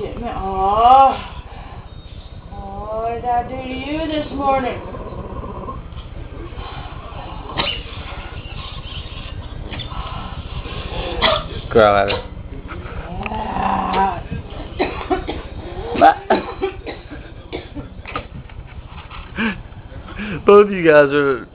get me. Oh, what did I do to you this morning? Growl at it. Both of you guys are